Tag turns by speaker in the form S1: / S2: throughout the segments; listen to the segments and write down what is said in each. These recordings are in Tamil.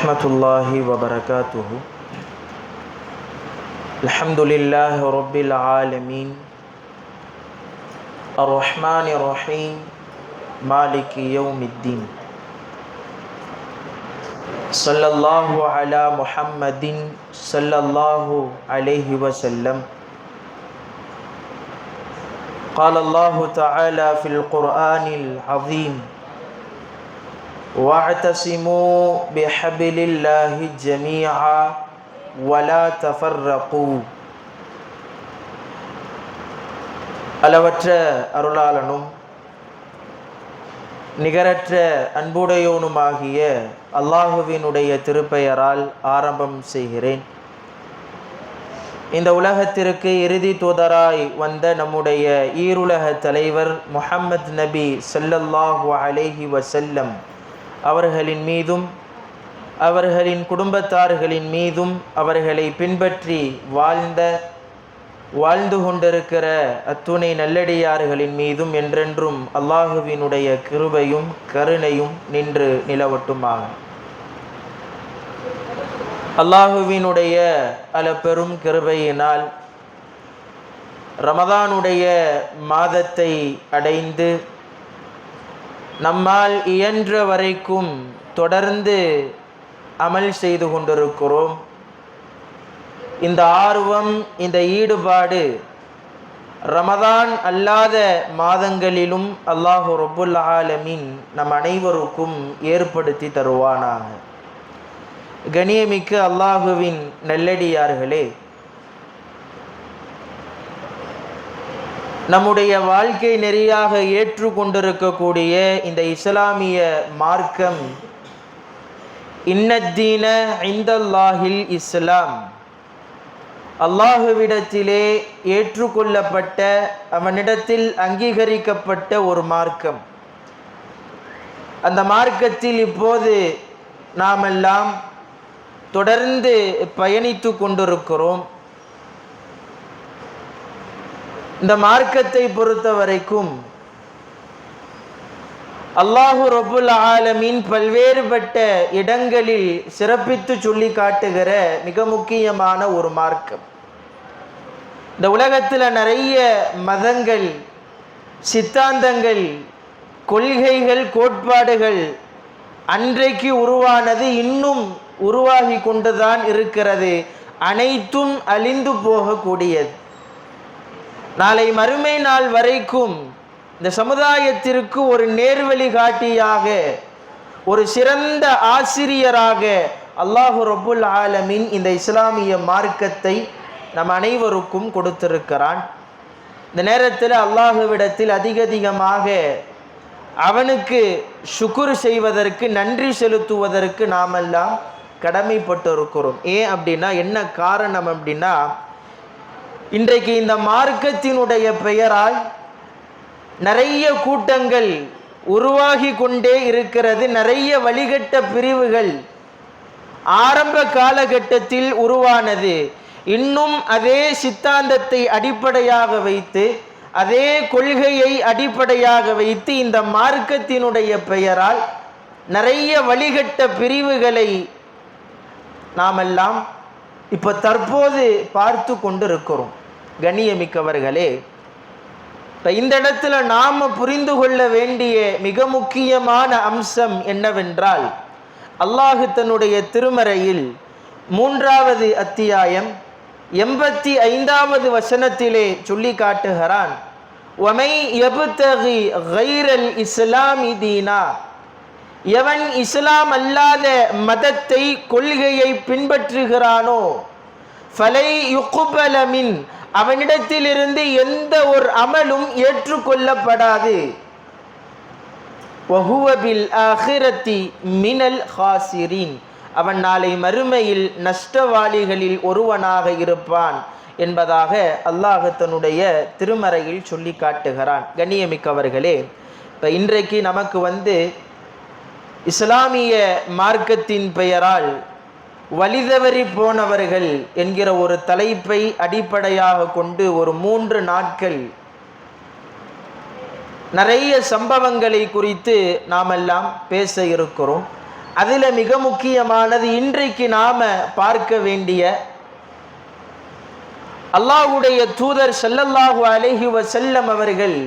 S1: रहमतुल्लाहि व बरकातुहु। अल्हम्दुलिल्लाहि रब्बिल आलमीन अर्रहमानिर रहीम मालिकि यौमिद्दीन। सल्लल्लाहु अला मुहम्मदिन सल्लल्लाहु अलैहि वसल्लम। क़ाल अल्लाहु तआला फ़िल क़ुरआनिल अज़ीम वअतसिमू बिहब्लिल्लाहि जमीअ वला तफ़र्रक़ू। அளவற்ற அருளாளனும் நிகரற்ற அன்புடையோனுமாகிய அல்லாஹுவினுடைய திருப்பெயரால் ஆரம்பம் செய்கிறேன். இந்த உலகத்திற்கு இறுதி தூதராய் வந்த நம்முடைய ஈருலக தலைவர் முஹம்மது நபி ஸல்லல்லாஹு அலைஹி வஸல்லம் அவர்களின் மீதும் அவர்களின் குடும்பத்தார்களின் மீதும் அவர்களை பின்பற்றி வாழ்ந்து கொண்டிருக்கிற அத்துணை நல்லடியார்களின் மீதும் என்றென்றும் அல்லாஹுவினுடைய கிருபையும் கருணையும் நின்று நிலவட்டுமாக. அல்லாஹுவினுடைய அளப்பெரும் கிருபையினால் ரமதானுடைய மாதத்தை அடைந்து நம்மால் இயன்ற வரைக்கும் தொடர்ந்து அமல் செய்து கொண்டிருக்கிறோம். இந்த ஆர்வம், இந்த ஈடுபாடு ரமதான் அல்லாத மாதங்களிலும் அல்லாஹு ரப்புல் ஆலமீன் நம் அனைவருக்கும் ஏற்படுத்தி தருவானாக. கண்ணியமிக்க அல்லாஹுவின் நல்லடியார்களே, நம்முடைய வாழ்க்கை நெறியாக ஏற்றுக்கொண்டிருக்கக்கூடிய இந்த இஸ்லாமிய மார்க்கம் இன்னத்தீன இந்தல்லாஹில் இஸ்லாம், அல்லாஹுவிடத்திலே ஏற்றுக்கொள்ளப்பட்ட, அவனிடத்தில் அங்கீகரிக்கப்பட்ட ஒரு மார்க்கம். அந்த மார்க்கத்தில் இப்போது நாமெல்லாம் தொடர்ந்து பயணித்து கொண்டிருக்கிறோம். இந்த மார்க்கத்தை பொறுத்த வரைக்கும் அல்லாஹு ரப்புல் ஆலமீன் பல்வேறுபட்ட இடங்களில் சிறப்பித்து சொல்லி காட்டுகிற மிக முக்கியமான ஒரு மார்க்கம். இந்த உலகத்தில் நிறைய மதங்கள், சித்தாந்தங்கள், கொள்கைகள், கோட்பாடுகள் அன்றைக்கு உருவானது, இன்னும் உருவாகி கொண்டுதான் இருக்கிறது. அனைத்தும் அழிந்து போகக்கூடியது. நாளை மறுமை நாள் வரைக்கும் இந்த சமுதாயத்திற்கு ஒரு நேர்வழி காட்டியாக, ஒரு சிறந்த ஆசிரியராக அல்லாஹு ரப்புல் ஆலமீன் இந்த இஸ்லாமிய மார்க்கத்தை நம் அனைவருக்கும் கொடுத்திருக்கிறான். இந்த நேரத்தில் அல்லாஹுவிடத்தில் அதிகமாக அவனுக்கு ஷுக்குர் செய்வதற்கு, நன்றி செலுத்துவதற்கு நாமெல்லாம் கடமைப்பட்டு இருக்கிறோம். ஏன் அப்படின்னா, என்ன காரணம் அப்படின்னா, இன்றைக்கு இந்த மார்க்கத்தினுடைய பெயரால் நிறைய கூட்டங்கள் உருவாகி கொண்டே இருக்கிறது. நிறைய வழிகட்ட பிரிவுகள் ஆரம்ப காலகட்டத்தில் உருவானது. இன்னும் அதே சித்தாந்தத்தை அடிப்படையாக வைத்து, அதே கொள்கையை அடிப்படையாக வைத்து இந்த மார்க்கத்தினுடைய பெயரால் நிறைய வழிகட்ட பிரிவுகளை நாமெல்லாம் இப்போ தற்போது பார்த்து கொண்டு இருக்கிறோம். கண்ணியமிக்கவர்களே, இந்த இடத்துல நாம் புரிந்து கொள்ள வேண்டிய மிக முக்கியமான அம்சம் என்னவென்றால், அல்லாஹ் தன்னுடைய திருமறையில் 3வது அத்தியாயம் 85வது வசனத்திலே சொல்லி காட்டுகிறான், வமை யப்தகி கைரல் இஸ்லாமி தீனா, எவன் இஸ்லாம் அல்லாத மதத்தை, கொள்கையை பின்பற்றுகிறானோ, ஃபலை யுக்பல மின், அவனிடத்திலிருந்து எந்த ஒரு அமலும் ஏற்றுக்கொள்ளப்படாது, வஹுவ பில் ஆகிரத்தி மினல் ஹாசிரின், அவன் நாளை மறுமையில் நஷ்டவாளிகளில் ஒருவனாக இருப்பான் என்பதாக அல்லாஹ் தன்னுடைய திருமறையில் சொல்லி காட்டுகிறான். கண்ணியமிக்கவர்களே, இப்போ இன்றைக்கு நமக்கு இஸ்லாமிய மார்க்கத்தின் பெயரால் வழிதவறி போனவர்கள் என்கிற ஒரு தலைப்பை அடிப்படையாக கொண்டு ஒரு 3 நாட்கள் நிறைய சம்பவங்களை குறித்து நாமெல்லாம் பேச இருக்கிறோம். அதில் மிக முக்கியமானது இன்றைக்கு நாம பார்க்க வேண்டிய அல்லாஹ்வுடைய தூதர் ஸல்லல்லாஹு அலைஹி வஸல்லம் அவர்கள்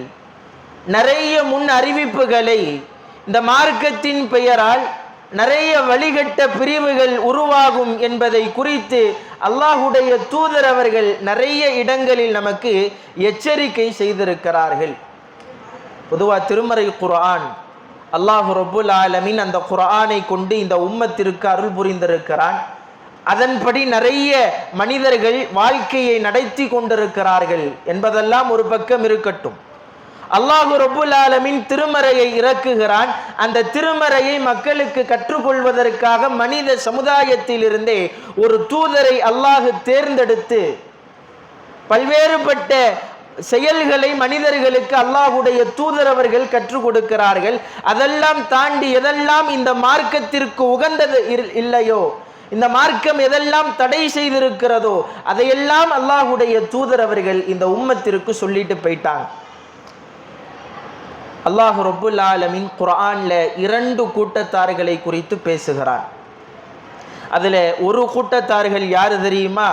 S1: நிறைய முன் அறிவிப்புகளை இந்த மார்க்கத்தின் பெயரால் நிறைய வழிகட்ட பிரிவுகள் உருவாகும் என்பதை குறித்து அல்லாஹ்வுடைய தூதர் அவர்கள் நிறைய இடங்களில் நமக்கு எச்சரிக்கை செய்திருக்கிறார்கள். பொதுவாக திருமறை குர்ஆன் அல்லாஹ் ரப்புல் ஆலமீன் அந்த குர்ஆனை கொண்டு இந்த உம்மத்திற்கு அருள் புரிந்திருக்கிறான். அதன்படி நிறைய மனிதர்கள் வாழ்க்கையை நடத்தி கொண்டிருக்கிறார்கள் என்பதெல்லாம் ஒரு பக்கம் இருக்கட்டும். அல்லாஹ் ரப்புல் ஆலமீன் திருமறையை இறக்குகிறான். அந்த திருமறையை மக்களுக்கு கற்றுக்கொள்வதற்காக மனித சமுதாயத்திலிருந்தே ஒரு தூதரை அல்லாஹ் தேர்ந்தெடுத்து பல்வேறுபட்ட செயல்களை மனிதர்களுக்கு அல்லாஹ்வுடைய தூதர் அவர்கள் கற்றுக் கொடுக்கிறார்கள். அதெல்லாம் தாண்டி எதெல்லாம் இந்த மார்க்கத்திற்கு உகந்தது இல்லையோ, இந்த மார்க்கம் எதெல்லாம் தடை செய்திருக்கிறதோ அதையெல்லாம் அல்லாஹ்வுடைய தூதர் அவர்கள் இந்த உம்மத்திற்கு சொல்லிட்டு போயிட்டாங்க. அல்லாஹ் ரப்புல் ஆலமீன் குர்ஆன்ல 2 கூட்டத்தார்களை குறித்து பேசுகிறான். அதுல ஒரு கூட்டத்தார்கள் யாரு தெரியுமா?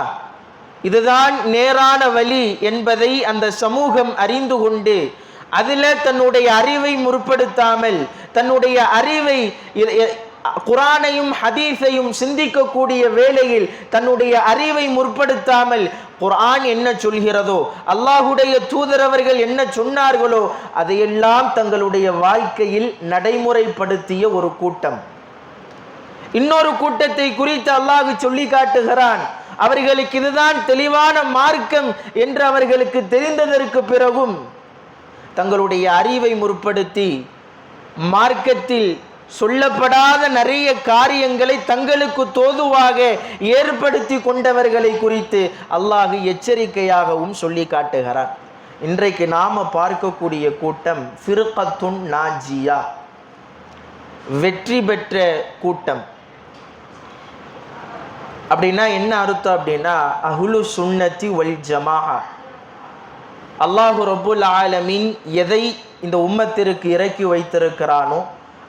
S1: இதுதான் நேரான வழி என்பதை அந்த சமூகம் அறிந்து கொண்டு அதில் தன்னுடைய அறிவை முற்படுத்தாமல், தன்னுடைய அறிவை குர்ஆனையும் ஹதீஸையும் சிந்திக்கக்கூடிய வேளையில் தன்னுடைய அறிவை முற்படுத்தாமல் குர்ஆன் என்ன சொல்கிறதோ, அல்லாஹ்வுடைய தூதர் அவர்கள் என்ன சொன்னார்களோ அதையெல்லாம் தங்களுடைய வாழ்க்கையில் நடைமுறைப்படுத்திய ஒரு கூட்டம். இன்னொரு கூட்டத்தை குறித்து அல்லாஹ் சொல்லி காட்டுகிறான். அவர்களுக்கு இதுதான் தெளிவான மார்க்கம் என்று அவர்களுக்கு தெரிந்ததற்கு பிறகும் தங்களுடைய அறிவை முற்படுத்தி மார்க்கத்தில் சொல்லப்படாத நிறைய காரியங்களை தங்களுக்கு தோதுவாக ஏற்படுத்தி கொண்டவர்களை குறித்து அல்லாஹ் எச்சரிக்கையாகவும் சொல்லி காட்டுகிறார். இன்றைக்கு நாம பார்க்கக்கூடிய கூட்டம் ஃபிர்கத்துன் நாஜியா, வெற்றி பெற்ற கூட்டம். அப்படின்னா என்ன அர்த்தம் அப்படின்னா அஹ்லு சுன்னத்தி வல் ஜமாஅா. அல்லாஹு ரப்புல் ஆலமீன் எதை இந்த உம்மத்திற்கு இறக்கி வைத்திருக்கிறானோ,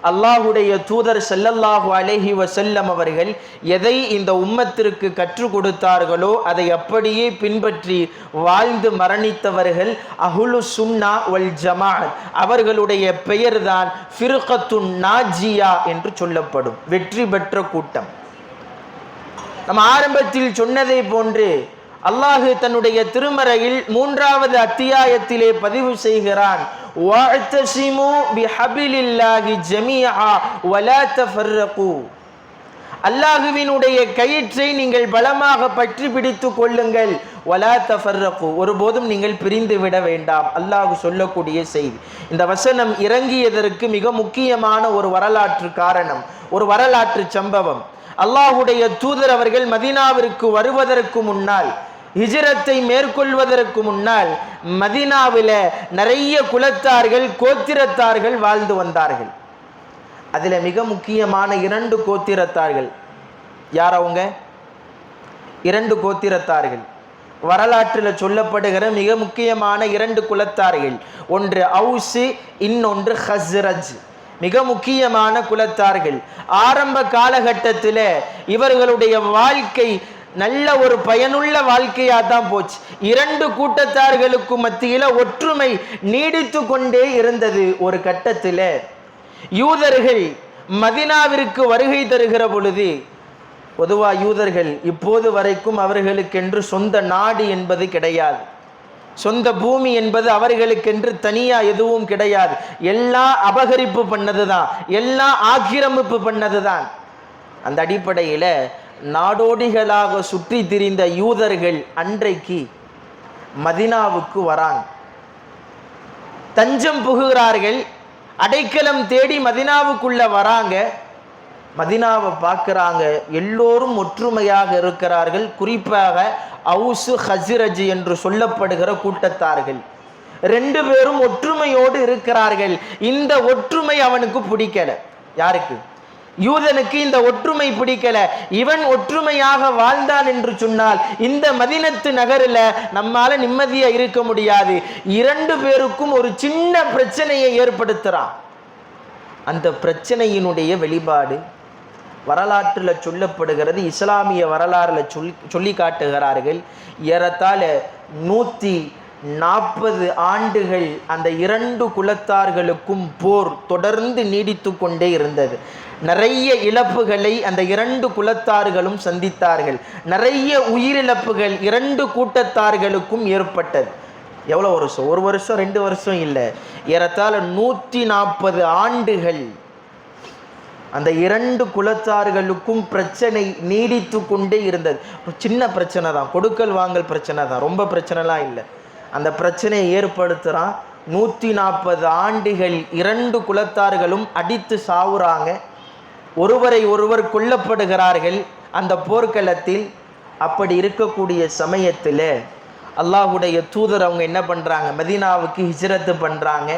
S1: அல்லாஹ்வுடைய தூதர் ஸல்லல்லாஹு அலைஹி வஸல்லம் அவர்கள் எதை இந்த உம்மத்திற்கு கற்றுக் கொடுத்தார்களோ அதை அப்படியே பின்பற்றி வாழ்ந்து மரணித்தவர்கள் அஹ்லு சுன்னா வல் ஜமாஅத். அவர்களுடைய பெயர்தான் ஃபிர்கத்துன் நாஜியா என்று சொல்லப்படும், வெற்றி பெற்ற கூட்டம். நம்ம ஆரம்பத்தில் சொன்னதை போன்று அல்லாஹ் தன்னுடைய திருமறையில் 3வது அத்தியாயத்திலே பதிவு செய்கிறான், வஅ்தஸிமு பிஹபிலில்லாஹி ஜமீஆ வலா தஃபர்ரகு. அல்லாஹ்வினுடைய கயிற்றை நீங்கள் பலமாக பற்றி பிடித்துக் கொள்ளுங்கள், வலா தஃபர்ரகு, ஒருபோதும் நீங்கள் பிரிந்து விட வேண்டாம். அல்லாஹ் சொல்லக்கூடிய செய்தி. இந்த வசனம் இறங்கியதற்கு மிக முக்கியமான ஒரு வரலாற்று காரணம், ஒரு வரலாற்று சம்பவம். அல்லாஹ்வுடைய தூதர் அவர்கள் மதீனாவிற்கு வருவதற்கு முன்னால், ஹிஜ்ரத்தை மேற்கொள்வதற்கு முன்னால் மதீனாவில் நிறைய குலத்தார்கள், கோத்திரத்தார்கள் வாழ்ந்து வந்தார்கள். அதில் மிக முக்கியமான 2 கோத்திரத்தார்கள். யார் அவங்க? 2 கோத்திரத்தார்கள். வரலாற்றில் சொல்லப்படுகிற மிக முக்கியமான 2 குலத்தார்கள். ஒன்று அவுஸ், இன்னொன்று ஹஸ்ரஜ். மிக முக்கியமான குலத்தார்கள். ஆரம்ப காலகட்டத்தில் இவர்களுடைய வாழ்க்கை நல்ல ஒரு பயனுள்ள வாழ்க்கையாக தான் போச்சு. 2 கூட்டத்தார்களுக்கு மத்தியில் ஒற்றுமை நீடித்து கொண்டே இருந்தது. ஒரு கட்டத்தில் யூதர்கள் மதீனாவிற்கு வருகை தருகிற பொழுது, பொதுவாக யூதர்கள் இப்போது வரைக்கும் அவர்களுக்கென்று சொந்த நாடு என்பது கிடையாது, சொந்த பூமி என்பது அவர்களுக்கென்று தனியாக எதுவும் கிடையாது. எல்லாம் அபகரிப்பு பண்ணது தான், எல்லாம் ஆக்கிரமிப்பு பண்ணது தான். அந்த அடிப்படையில் நாடோடிகளாக சுற்றி திரிந்த யூதர்கள் அன்றைக்கு மதீனாவுக்கு வராங்க, தஞ்சம் புகுகிறார்கள், அடைக்கலம் தேடி மதீனாவுக்குள்ள வராங்க. மதீனாவை பார்க்குறாங்க, எல்லோரும் ஒற்றுமையாக இருக்கிறார்கள். குறிப்பாக அவுசு ஹஸ்ரஜ் என்று சொல்லப்படுகிற கூட்டத்தார்கள் 2 பேரும் ஒற்றுமையோடு இருக்கிறார்கள். இந்த ஒற்றுமை அவனுக்கு பிடிக்கல. யாருக்கு? யூதனுக்கு இந்த ஒற்றுமை பிடிக்கல, இவன் ஒற்றுமையாக வாழ்ந்தான் என்று சொன்னால் இந்த மதீனத்து நகரில் நம்மால நிம்மதியா இருக்க முடியாது. 2 பேருக்கும் ஒரு சின்ன பிரச்சனையை ஏற்படுத்துறான். அந்த பிரச்சனையினுடைய வெளிப்பாடு வரலாற்றில் சொல்லப்படுகிறது. இஸ்லாமிய வரலாறுல சொல்லி காட்டுகிறார்கள். ஏறத்தாழ 140 ஆண்டுகள் அந்த 2 குலத்தார்களுக்கும் போர் தொடர்ந்து நீடித்து கொண்டே இருந்தது. நிறைய இழப்புகளை அந்த 2 குலத்தார்களும் சந்தித்தார்கள். நிறைய உயிரிழப்புகள் 2 கூட்டத்தார்களுக்கும் ஏற்பட்டது. எவ்வளோ வருஷம்? 1 வருஷம் 2 வருஷம் இல்லை, ஏறத்தாழ 140 ஆண்டுகள் அந்த 2 குலத்தார்களுக்கும் பிரச்சனை நீடித்து கொண்டே இருந்தது. சின்ன பிரச்சனை தான், கொடுக்கல் வாங்கல் பிரச்சனை தான், ரொம்ப பிரச்சனைலாம் இல்லை. அந்த பிரச்சனையை ஏற்படுத்துகிறான். 140 ஆண்டுகள் 2 குலத்தார்களும் அடித்து சாவுறாங்க, ஒருவரை ஒருவர் கொல்லப்படுகிறார்கள் அந்த போர்க்களத்தில். அப்படி இருக்கக்கூடிய சமயத்தில் அல்லாஹுடைய தூதர் அவங்க என்ன பண்ணுறாங்க, மதீனாவுக்கு ஹிஜ்ரத்து பண்ணுறாங்க.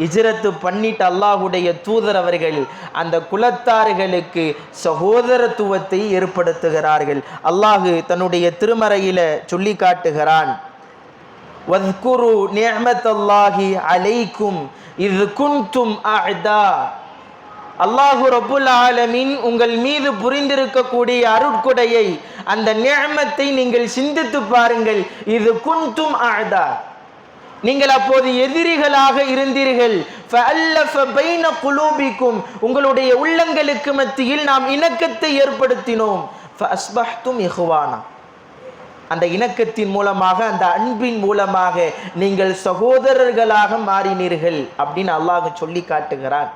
S1: ஹிஜ்ரத்து பண்ணிட்டு அல்லாஹுடைய தூதர் அவர்கள் அந்த குலத்தார்களுக்கு சகோதரத்துவத்தை ஏற்படுத்துகிறார்கள். அல்லாஹு தன்னுடைய திருமறையில சொல்லி காட்டுகிறான், வத்குரு நிஅமத்தல்லாஹி அலைக்கும் இஸ் குன்தும் அஅதா. அல்லாஹு ரப்புல் ஆலமீன் உங்கள் மீது புரிந்திருக்கக்கூடிய அருட்கொடையை, அந்த நிஅமத்தை நீங்கள் சிந்தித்து பாருங்கள். இது குன்தும் அஅதா, நீங்கள் அப்போது எதிரிகளாக இருந்தீர்கள். ஃபஅல்லஃப பைன குலூபிக்கும், உங்களுடைய உள்ளங்களுக்கு மத்தியில் நாம் இணக்கத்தை ஏற்படுத்தினோம். ஃபஅஸ்பஹ்தும் இஹ்வானா, அந்த இணக்கத்தின் மூலமாக, அந்த அன்பின் மூலமாக நீங்கள் சகோதரர்களாக மாறினீர்கள் அப்படின்னு அல்லாஹ் சொல்லி காட்டுகிறான்.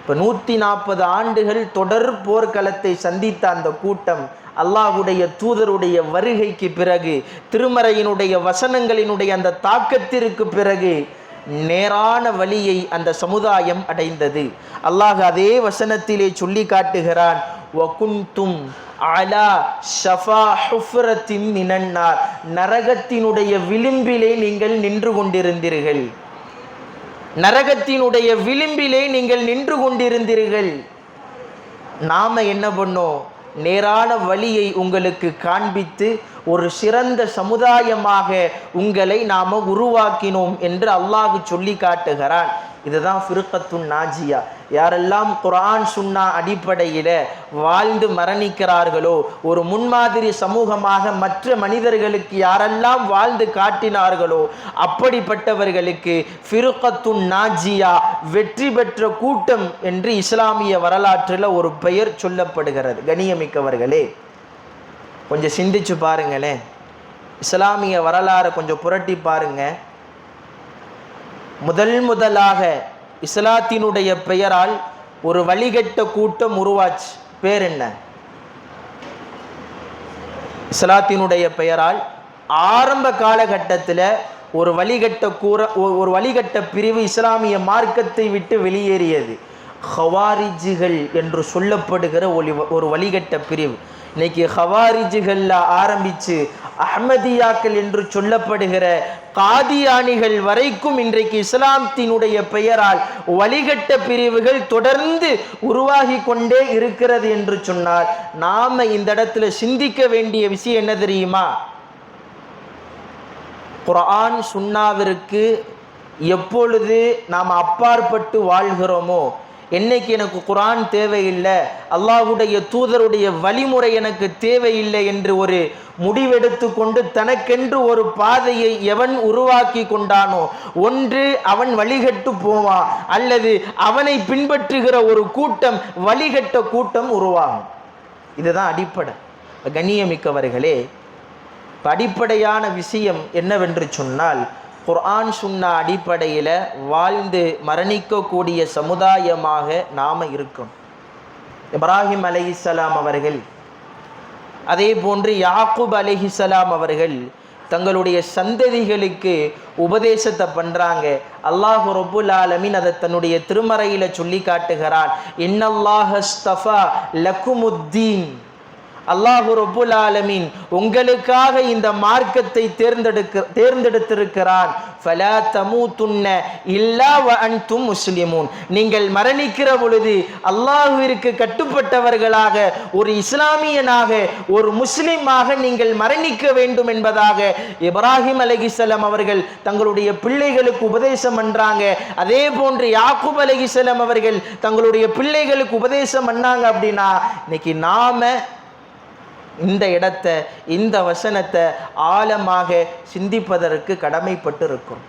S1: இப்போ 140 ஆண்டுகள் தொடர் போர்க்களத்தை சந்தித்த அந்த கூட்டம் அல்லாஹுடைய தூதருடைய வருகைக்கு பிறகு, திருமறையினுடைய வசனங்களினுடைய அந்த தாக்கத்திற்கு பிறகு நேரான வழியை அந்த சமுதாயம் அடைந்தது. அல்லாஹ் அதே வசனத்திலே சொல்லி காட்டுகிறான், வகுந்தும் அலா ஷஃபா ஹுஃப்ரத்தின் மினன்னார், நரகத்தினுடைய விளிம்பிலே நீங்கள் நின்று கொண்டிருந்தீர்கள். நரகத்தினுடைய விளிம்பிலே நீங்கள் நின்று கொண்டிருந்தீர்கள். நாம என்ன பண்ணோம், நேரான வழியை உங்களுக்கு காண்பித்து ஒரு சிறந்த சமுதாயமாக உங்களை நாம உருவாக்கினோம் என்று அல்லாஹ் சொல்லி காட்டுகிறான். இதுதான் ஃபிர்கத்துன் நாஜியா. யாரெல்லாம் குர்ஆன் சுன்னா அடிப்படையில் வாழ்ந்து மரணிக்கிறார்களோ, ஒரு முன்மாதிரி சமூகமாக மற்ற மனிதர்களுக்கு யாரெல்லாம் வாழ்ந்து காட்டினார்களோ, அப்படிப்பட்டவர்களுக்கு ஃபிர்கத்துன் நாஜியா, வெற்றி பெற்ற கூட்டம் என்று இஸ்லாமிய வரலாற்றில் ஒரு பெயர் சொல்லப்படுகிறது. கண்ணியமிக்கவர்களே, கொஞ்சம் சிந்திச்சு பாருங்களேன், இஸ்லாமிய வரலாறை கொஞ்சம் புரட்டி பாருங்க. முதலாக இஸ்லாத்தினுடைய பெயரால் ஒரு வழிகட்ட கூட்டம் உருவாச்சு. பேர் என்ன? இஸ்லாத்தினுடைய பெயரால் ஆரம்ப காலகட்டத்தில் ஒரு வழிகட்ட பிரிவு இஸ்லாமிய மார்க்கத்தை விட்டு வெளியேறியது. ஹவாரிஜிகள் என்று சொல்லப்படுகிற ஒரு வழிகட்ட பிரிவு. இன்னைக்கு ஹவாரிஜிகளில் ஆரம்பித்து அஹ்மதியாக்கள் என்று சொல்லப்படுகிற காதியானிகள் வரைக்கும் இன்றைக்கு இஸ்லாத்தினுடைய பெயரால் வழிகட்ட பிரிவுகள் தொடர்ந்து உருவாகி கொண்டே இருக்கிறது என்று சொன்னால், நாம இந்த இடத்துல சிந்திக்க வேண்டிய விஷயம் என்ன தெரியுமா? குர்ஆன் சுன்னாவிற்கு எப்பொழுது நாம் அப்பாற்பட்டு வாழ்கிறோமோ, என்னைக்கு எனக்கு குர்ஆன் தேவையில்லை, அல்லாஹுடைய தூதருடைய வழிமுறை எனக்கு தேவையில்லை என்று ஒரு முடிவெடுத்து கொண்டு தனக்கென்று ஒரு பாதையை எவன் உருவாக்கி கொண்டானோ, ஒன்று அவன் வழிகட்டு போவான், அல்லது அவனை பின்பற்றுகிற ஒரு கூட்டம் வழிகட்ட கூட்டம் உருவாகும். இதுதான் அடிப்படை. கண்ணியமிக்கவர்களே, அடிப்படையான விஷயம் என்னவென்று சொன்னால், குர்ஆன் சுன்னா அடிப்படையில் வாழ்ந்து மரணிக்கக்கூடிய சமுதாயமாக நாம் இருக்கோம். இப்ராஹிம் அலைஹிஸ்ஸலாம் அவர்கள், அதே போன்று யாக்கூப் அலைஹிஸ்ஸலாம் அவர்கள் தங்களுடைய சந்ததிகளுக்கு உபதேசத்தை பண்ணுறாங்க. அல்லாஹ் ரப்புல் ஆலமீன் அதை தன்னுடைய திருமறையில் சொல்லி காட்டுகிறான். இன்னல்லாஹ் அஸ்தஃபா லக்குமுத்தீன், அல்லாஹு ரப்புல் ஆலமீன் உங்களுக்காக இந்த மார்க்கத்தை தேர்ந்தெடுத்திருக்கிறான். ஃபலா தமூதுன்ன இல்லா வ அன்தும் முஸ்லிமூன். நீங்கள் மரணிக்கிற பொழுது அல்லாஹ்விற்கு கட்டுப்பட்டவர்களாக, ஒரு இஸ்லாமியனாக, ஒரு முஸ்லிமாக நீங்கள் மரணிக்க வேண்டும் என்பதாக இப்ராஹிம் அலைஹிஸ்ஸலாம் அவர்கள் தங்களுடைய பிள்ளைகளுக்கு உபதேசம் பண்றாங்க. அதே போன்று யாக்கூப் அலைஹிஸ்ஸலாம் அவர்கள் தங்களுடைய பிள்ளைகளுக்கு உபதேசம் பண்ணாங்க. அப்படின்னா இன்னைக்கு நாம இந்த இடத்தை, இந்த வசனத்தை ஆழமாக சிந்திப்பதற்கு கடமைப்பட்டு இருக்கிறோம்.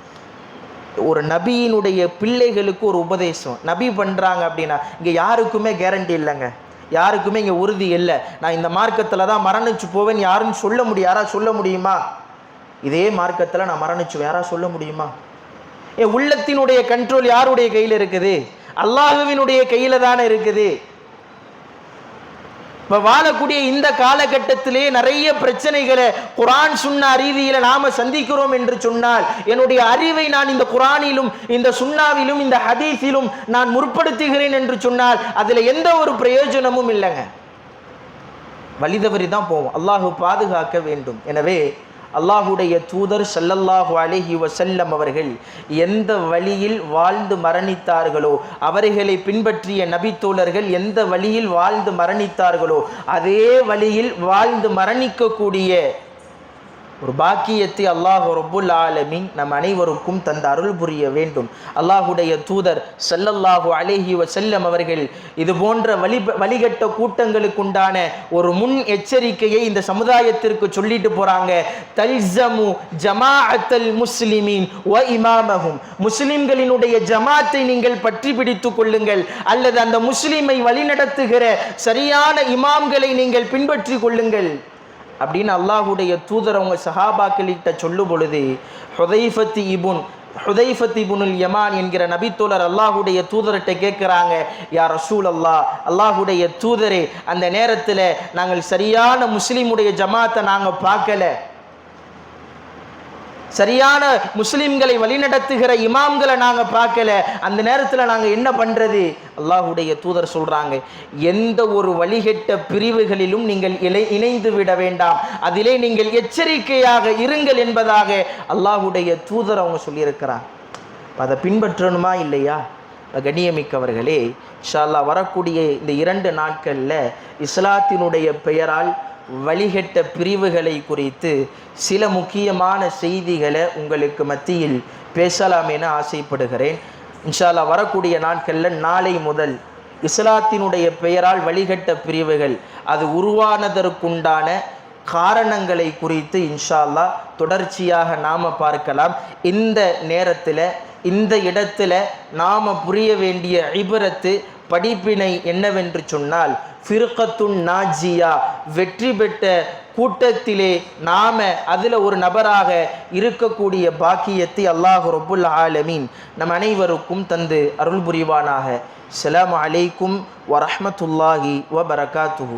S1: ஒரு நபியினுடைய பிள்ளைகளுக்கு ஒரு உபதேசம் நபி பண்றாங்க அப்படின்னா இங்க யாருக்குமே கேரண்டி இல்லைங்க, யாருக்குமே இங்க உறுதி இல்லை. நான் இந்த மார்க்கத்துல தான் மரணிச்சு போவேன் யாரும் சொல்ல முடியும். யாரா சொல்ல முடியுமா? இதே மார்க்கத்துல நான் மரணிச்சுவேன் யாரா சொல்ல முடியுமா? என் உள்ளத்தினுடைய கண்ட்ரோல் யாருடைய கையில் இருக்குது? அல்லாஹ்வினுடைய கையில தானே இருக்குது. இப்ப வாழக்கூடிய இந்த காலகட்டத்திலே நிறைய பிரச்சனைகளை குர்ஆன் சுன்னா ரீதியில நாம சந்திக்கிறோம் என்று சொன்னால், என்னுடைய அறிவை நான் இந்த குர்ஆனிலும் இந்த சுன்னாவிலும் இந்த ஹதீஸிலும் நான் முற்படுத்துகிறேன் என்று சொன்னால் அதுல எந்த ஒரு பிரயோஜனமும் இல்லைங்க. வழிதவறி தான் போவோம். அல்லாஹ் பாதுகாக்க வேண்டும். எனவே அல்லாஹுடைய தூதர் ஸல்லல்லாஹு அலைஹி வஸல்லம் அவர்கள் எந்த வழியில் வாழ்ந்து மரணித்தார்களோ, அவர்களை பின்பற்றிய நபித்தோழர்கள் எந்த வழியில் வாழ்ந்து மரணித்தார்களோ அதே வழியில் வாழ்ந்து மரணிக்கக்கூடிய ஒரு பாக்கியத்தை அல்லாஹ் ரப்புல் ஆலமீன் நம் அனைவருக்கும் தந்த அருள் புரிய வேண்டும். அல்லாஹுடைய தூதர் ஸல்லல்லாஹு அலைஹி வஸல்லம் அவர்கள் இது போன்ற வழிகட்ட கூட்டங்களுக்குண்டான ஒரு முன் எச்சரிக்கையை இந்த சமுதாயத்திற்கு சொல்லிட்டு போறாங்க. தல்ஸமு ஜமாஅத்தல் முஸ்லிமீன் வ இமாமஹும். முஸ்லிம்களினுடைய ஜமாத்தை நீங்கள் பற்றி பிடித்துக் கொள்ளுங்கள், அல்லது அந்த முஸ்லிமை வழிநடத்துகிற சரியான இமாம்களை நீங்கள் பின்பற்றி கொள்ளுங்கள் அப்படின்னு அல்லாஹுடைய தூதர் அவங்க சஹாபாக்களிட்ட சொல்லும் பொழுது ஹுதைஃபத் இப்னுல் யமான் என்கிற நபித்தோழர் அல்லாஹுடைய தூதர்கிட்ட கேட்குறாங்க, யா ரசூல் அல்லாஹுடைய தூதரே, அந்த நேரத்தில் நாங்கள் சரியான முஸ்லீமுடைய ஜமாத்தை நாங்கள் பார்க்கல, சரியான முஸ்லிம்களை வழிநடத்துகிற இமாம்களை நாங்கள் பார்க்கல, அந்த நேரத்தில் நாங்கள் என்ன பண்ணுறது? அல்லாஹுடைய தூதர் சொல்கிறாங்க, எந்த ஒரு வழிகெட்ட பிரிவுகளிலும் நீங்கள் இணைந்து விட வேண்டாம், அதிலே நீங்கள் எச்சரிக்கையாக இருங்கள் என்பதாக அல்லாஹுடைய தூதர் அவங்க சொல்லியிருக்கிறாங்க. அதை பின்பற்றணுமா இல்லையா? கண்ணியமிக்கவர்களே, இன்ஷா அல்லாஹ் வரக்கூடிய இந்த 2 நாட்களில் இஸ்லாத்தினுடைய பெயரால் வழிகெட்ட பிரிவுகளை குறித்து சில முக்கியமான செய்திகளை உங்களுக்கு மத்தியில் பேசலாம் என ஆசைப்படுகிறேன். இன்ஷா அல்லாஹ் வரக்கூடிய நாட்களில் நாளை முதல் இஸ்லாத்தினுடைய பெயரால் வழிகெட்ட பிரிவுகள் அது உருவானதற்குண்டான காரணங்களை குறித்து இன்ஷா அல்லாஹ் தொடர்ச்சியாக நாம் பார்க்கலாம். இந்த நேரத்தில் இந்த இடத்துல நாம் புரிய வேண்டிய இபரத்து படிப்பினை என்னவென்று சொன்னால், ஃபிர்கத்துன் நாஜியா, வெற்றி பெற்ற கூட்டத்திலே நாம அதில் ஒரு நபராக இருக்கக்கூடிய பாக்கியத்தை அல்லாஹ் ரப்புல் ஆலமீன் நம் அனைவருக்கும் தந்து அருள் புரிவானாக. ஸலாமு அலைக்கும் வரஹ்மத்துல்லாஹி வபரகாத்துஹு.